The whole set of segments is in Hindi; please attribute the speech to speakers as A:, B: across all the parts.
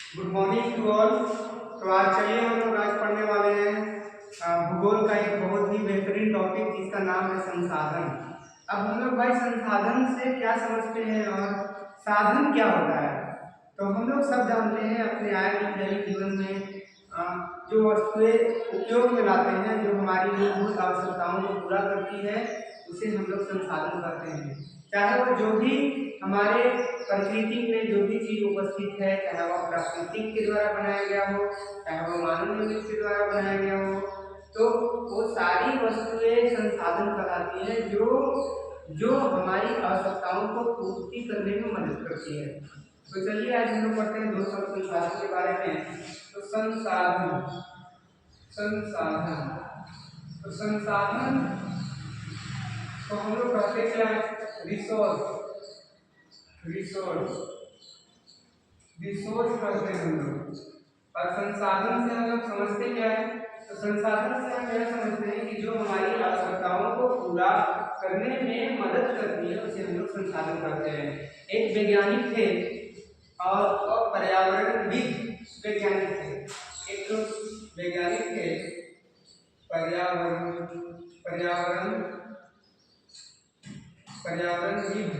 A: Good morning to all. तो आज चलिए हम लोग आज पढ़ने वाले हैं भूगोल का एक बहुत ही बेहतरीन टॉपिक जिसका नाम है संसाधन। अब हम लोग भाई संसाधन से क्या समझते हैं और साधन क्या होता है। तो हम लोग सब जानते हैं अपने आए दिन दैनिक जीवन में जो वस्तुएं उपयोग में लाते हैं, जो हमारी मूलभूत आवश्यकताओं को पूरा करती है, उसे हम लोग संसाधन कहते हैं। चाहे वो जो भी हमारे प्रकृति में जो भी चीज उपस्थित है, चाहे वो प्राकृतिक के द्वारा बनाया गया हो, चाहे वो मानव निर्मित के द्वारा बनाया गया हो, तो वो सारी वस्तुएं संसाधन कहलाती हैं जो हमारी आवश्यकताओं को पूर्ति करने में मदद करती है। तो चलिए आज हम लोग पढ़ते हैं दो शब्द संसाधन के बारे में। तो संसाधन संसाधन तो संसाधन तो हम लोग कहते क्या है? रिसोर्स रिसोर्स रिसोर्स कहते हैं हम लोग। और संसाधन से हम लोग समझते क्या है? तो संसाधन से हम यह समझते हैं कि जो हमारी आवश्यकताओं को पूरा करने में मदद करती है, उसे हम लोग संसाधन कहते हैं। एक वैज्ञानिक थे और पर्यावरणविद वैज्ञानिक थे। एक वैज्ञानिक थे पर्यावरण पर्यावरण पर्यावरणविद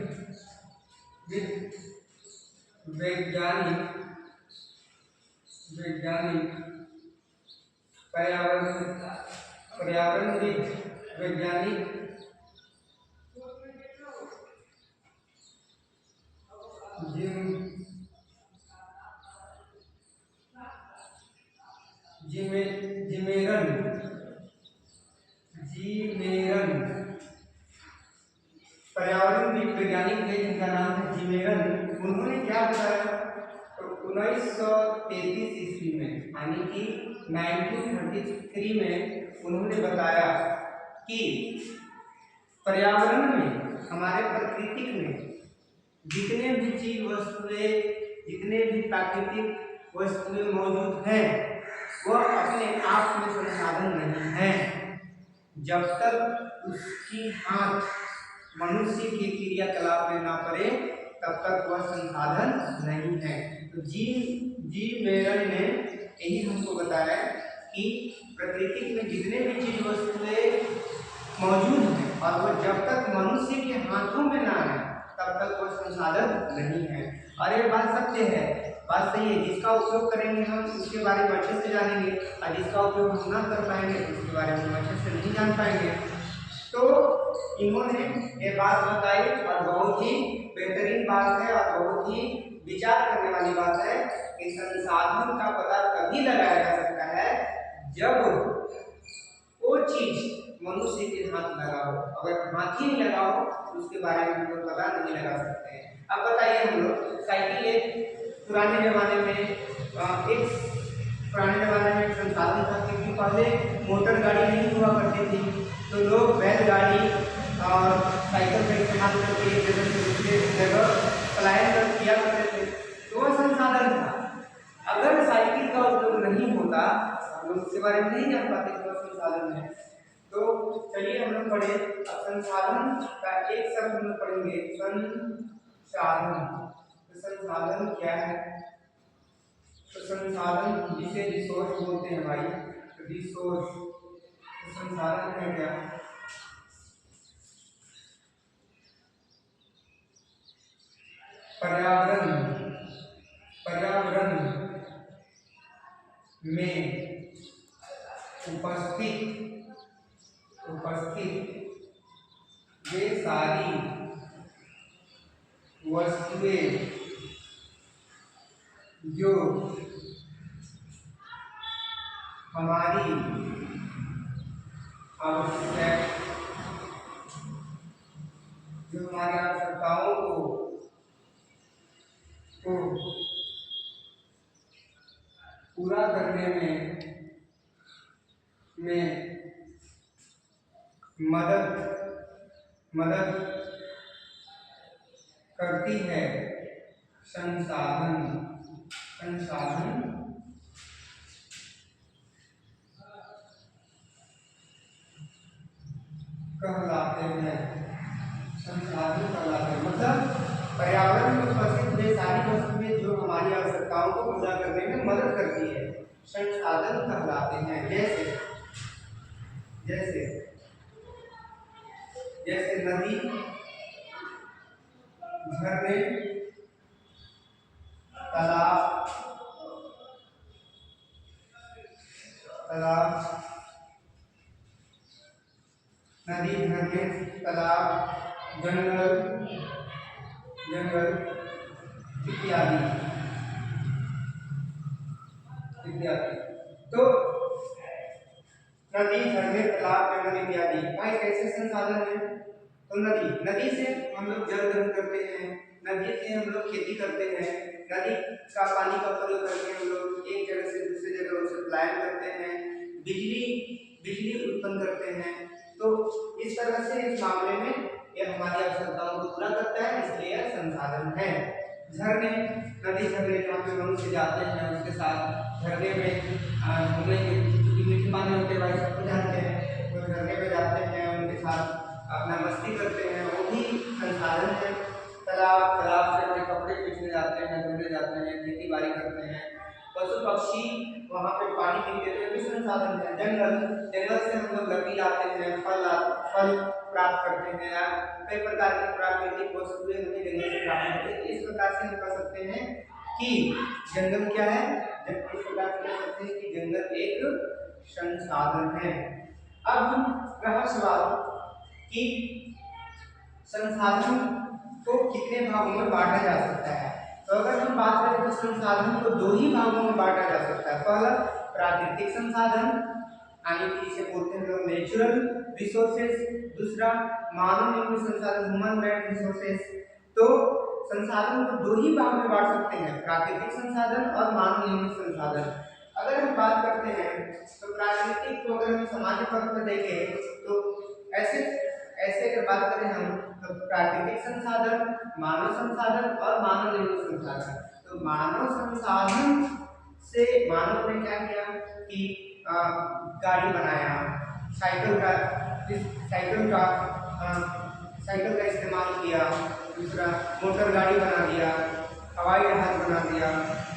A: वैज्ञानिक वैज्ञानिक पर्यावरणविद वैज्ञानिक जिमेरन पर्यावरणविद वैज्ञानिक थे जिनका नाम है जिमेरन। उन्होंने क्या बताया? तो 1933 ईस्वी में, यानी कि 1933 में उन्होंने बताया कि पर्यावरण में, हमारे प्रकृति में जितने भी चीज वस्तुएं, जितने भी प्राकृतिक वस्तुएं मौजूद हैं, वह अपने आप में संसाधन नहीं है। जब तक उसकी हाथ मनुष्य के क्रियाकलाप में ना पड़े, तब तक वह संसाधन नहीं है। तो जी मेरन ने यही हमको बताया कि प्रकृति में जितने भी चीज वस्तुएं मौजूद हैं और वह जब तक मनुष्य के हाथों में ना आए, तब तक वह संसाधन नहीं है। और ये बात सत्य है, बात सही है। जिसका उपयोग करेंगे हम उसके बारे में अच्छे से जानेंगे, और जिसका उपयोग हम ना कर पाएंगे तो उसके बारे में हम अच्छे से नहीं जान पाएंगे। तो इन्होंने ये बात बताई और बहुत ही बेहतरीन बात है और बहुत ही विचार करने वाली बात है कि संसाधन का पता तभी लगाया जा सकता है जब वो चीज मनुष्य के हाथ लगा हो। अगर हाथ ही नहीं लगा हो तो उसके बारे में हम लोग पता नहीं लगा सकते हैं। अब बताइए, हम लोग साइकिल एक पुराने जमाने में एक संसाधन था, क्योंकि पहले मोटर गाड़ी नहीं हुआ करती थी, तो लोग बैलगाड़ी और साइकिल का इस्तेमाल करके एक जगह से दूसरे जगह पलायन किया करते थे, तो वह संसाधन था। अगर साइकिल का उपयोग नहीं होता, हम लोग उसके बारे में नहीं जान पाते कि वह संसाधन है। तो चलिए हम लोग पढ़े। अब संसाधन का एक शब्द हम लोग पढ़ेंगे, संसाधन। तो संसाधन क्या है? तो संसाधन जिसे रिसोर्स बोलते हैं भाई, रिसोर्स। तो संसाधन है क्या? पर्यावरण में उपस्थित वे सारी वस्तुएं जो हमारी आवश्यकताओं को पूरा करने में मदद करती है, संसाधन कहलाते हैं। संसाधन कहलाते हैं मतलब पर्यावरण में उपस्थित वे सारी वस्तुएं जो हमारी आवश्यकता आवश्यकताओं को पूरा करने में मदद करती है, संसाधन कहलाते हैं। जैसे जैसे जैसे नदी, झरने, तालाब, नदी, झरने, तालाब, जंगल इत्यादि इत्यादि। तो नदी, झरने, तालाब, जंगल इत्यादि भाई कैसे संसाधन है? तो नदी से हम लोग जल ग्रहण करते हैं, नदी से हम लोग खेती करते हैं, नदी का पानी का प्रयोग करके हम लोग एक जगह से दूसरी जगह उसे पलायन करते हैं, बिजली उत्पन्न करते हैं। तो इस तरह से इस मामले में यह हमारी आवश्यकताओं को पूरा करता है, इसलिए यह संसाधन है। झरने, नदी झरने जहाँ पे मनुष्य जाते हैं उसके साथ झरने में घूमेंगे, क्योंकि मीठे पानी होते हैं भाई सबको जानते हैं, तो झरने में जाते हैं उनके साथ अपना मस्ती करते हैं, वो भी संसाधन है। तालाब से अपने कपड़े खींचने जाते हैं, धोने जाते हैं, खेती बाड़ी करते हैं। पशु पक्षी वहाँ पे पानी पीते हैं, भी संसाधन है। जंगल से हम लोग लकड़ी लाते हैं, फल प्राप्त करते हैं, या कई प्रकार की प्राकृतिक वस्तुएं हमें जंगल से प्राप्त होती है। इस प्रकार से हम कह सकते हैं कि जंगल क्या है, इस प्रकार से कह सकते हैं कि जंगल एक संसाधन है। अब रहा सवाल कि संसाधन को कितने भागों में बांटा जा सकता है। तो अगर हम बात करें तो संसाधन को दो ही भागों में बांटा जा सकता है। पहला प्राकृतिक संसाधन, यानी कि इसे बोलते हैं लोग नेचुरल रिसोर्सेज, दूसरा मानव निर्मित संसाधन, ह्यूमन मेड रिसोर्सेज। तो संसाधन को दो ही भाग में बांट सकते हैं, प्राकृतिक संसाधन और मानव निर्मित संसाधन। अगर हम बात करते हैं तो प्राकृतिक को अगर हम सामान्य तौर पर देखें तो ऐसे अगर बात करें हम तो प्राकृतिक संसाधन, मानव संसाधन और मानव निर्मित संसाधन। तो मानव संसाधन से मानव ने क्या किया कि गाड़ी बनाया, साइकिल का इस्तेमाल किया, दूसरा मोटर गाड़ी बना दिया, हवाई जहाज बना दिया।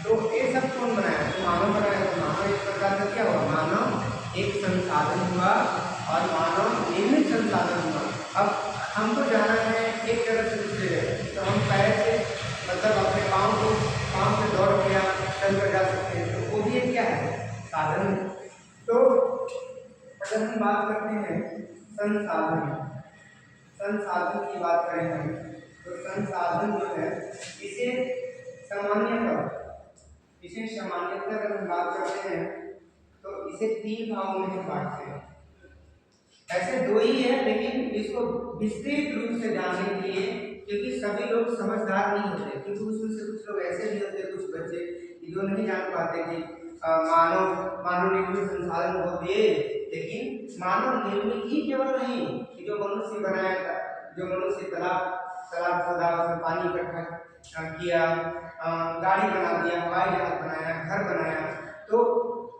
A: तो ये सब कौन बनाया? तो मानव बनाया। तो मानव इस प्रकार का क्या हुआ? मानव एक संसाधन हुआ और मानव निर्मित संसाधन हुआ। अब हमको जाना है एक जगह से दूसरी जगह, तो हम पैर से मतलब अपने पाँव से दौड़ के चल कर जा सकते हैं, तो वो भी एक क्या है? साधन। तो अगर हम बात करते हैं संसाधन की बात करें हम, तो संसाधन जो है इसे सामान्यतः अगर हम बात करते हैं तो इसे तीन भागों में हम बांटते हैं। ऐसे दो ही है, लेकिन इसको विस्तृत रूप से जानने के लिए, क्योंकि सभी लोग समझदार नहीं होते, क्योंकि उसमें से कुछ लोग ऐसे भी होते हैं, कुछ बच्चे जो नहीं जान पाते कि मानव निर्मित संसाधन होते हैं, लेकिन मानव निर्मित ही केवल नहीं कि जो मनुष्य बनाया था, जो मनुष्य तालाब खोदा, उसमें पानी इकट्ठा किया, गाड़ी बना दिया, हवाई जहाज बनाया, घर बनाया, तो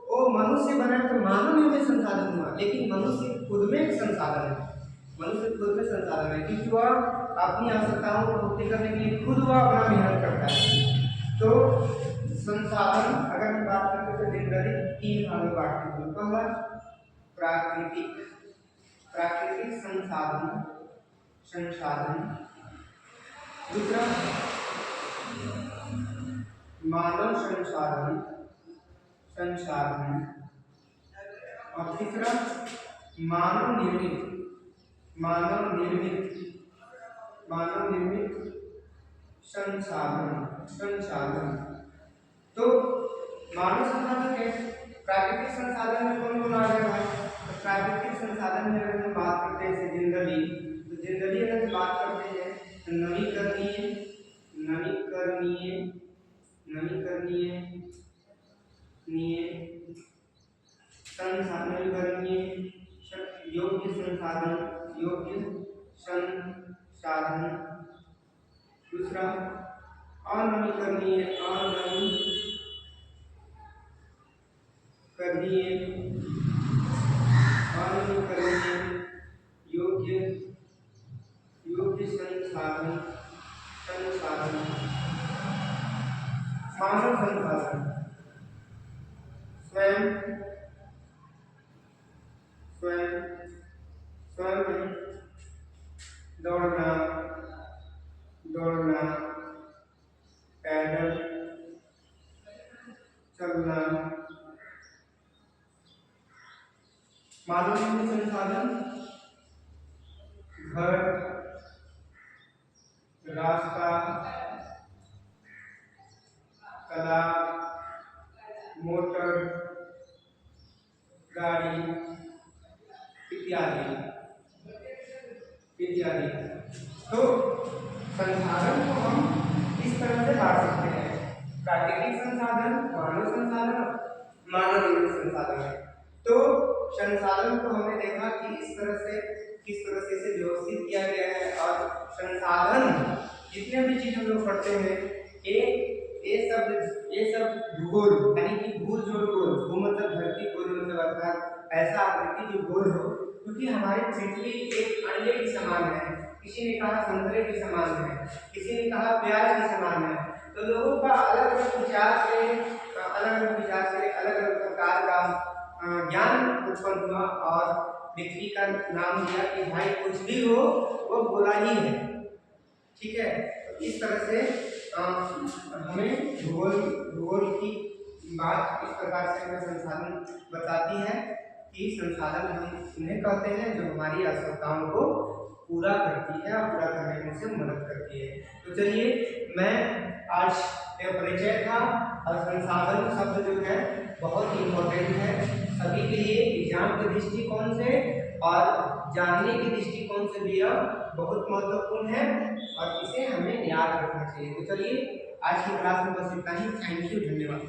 A: वो मनुष्य बनाया तो मानव निर्मित संसाधन हुआ। लेकिन मनुष्य खुद में एक संसाधन है, क्योंकि वह अपनी आवश्यकताओं को पूर्ति करने के लिए खुद वह अपना मेहनत करता है। तो संसाधन अगर हम बात करते हैं तो जनरली तीन भागों में बांटते हैं। पहला प्राकृतिक संसाधन, दूसरा मानव संसाधन और तीसरा मानव निर्मित संसाधन। तो मानव संसाधन कैसे? प्राकृतिक संसाधन में कौन आ जाएगा? तो प्राकृतिक संसाधन में अगर हम बात करते हैं जनरली अगर हम बात करते हैं तो नवीकरणीय योग्य संसाधन, दूसरा अनवीकरणीय योग्य संसाधन। मानव संसाधन साधन, स्वयं स्वयं स्वयं में दौड़ना, दौड़ना, पैदल चलना, मानवीय संसाधन, घर, रास्ता, तालाब, मोटर, गाड़ी इत्यादि इत्यादि। तो संसाधन को हम इस तरह से बांट सकते हैं, प्राकृतिक संसाधन, मानव संसाधन, मानव निर्मित संसाधन। तो संसाधन को हमने देखा कि इस तरह से किस तरह से इसे व्यवस्थित किया गया है। और संसाधन जितने भी चीज हम लोग पढ़ते हैं, ये सब भूगोल यानी कि भू जोड़ गोल, भू मतलब धरती, गोल मतलब अर्थात ऐसा आकृति जो गोल हो, क्योंकि हमारी पृथ्वी एक अंडे के समान है, किसी ने कहा संतरे के समान है, किसी ने कहा प्याज के समान है। तो लोगों का अलग अलग विचार से अलग अलग प्रकार का ज्ञान उत्पन्न हुआ और पृथ्वी का नाम दिया कि भाई कुछ भी हो वो गोला ही है। ठीक है, तो इस तरह से हमें भूगोल की बात इस प्रकार से हमें संसाधन बताती है कि संसाधन हम उन्हें कहते हैं जो हमारी आवश्यकताओं को पूरा करती है और पूरा करने में से मदद करती है। तो चलिए, मैं आज यह परिचय था और संसाधन शब्द जो है बहुत इम्पोर्टेंट है सभी के लिए, एग्जाम के दृष्टिकोण से और जानने के दृष्टिकोण से भी यह बहुत महत्वपूर्ण है और इसे हमें याद रखना चाहिए। तो चलिए, आज की क्लास में बस इतना ही। थैंक यू, धन्यवाद।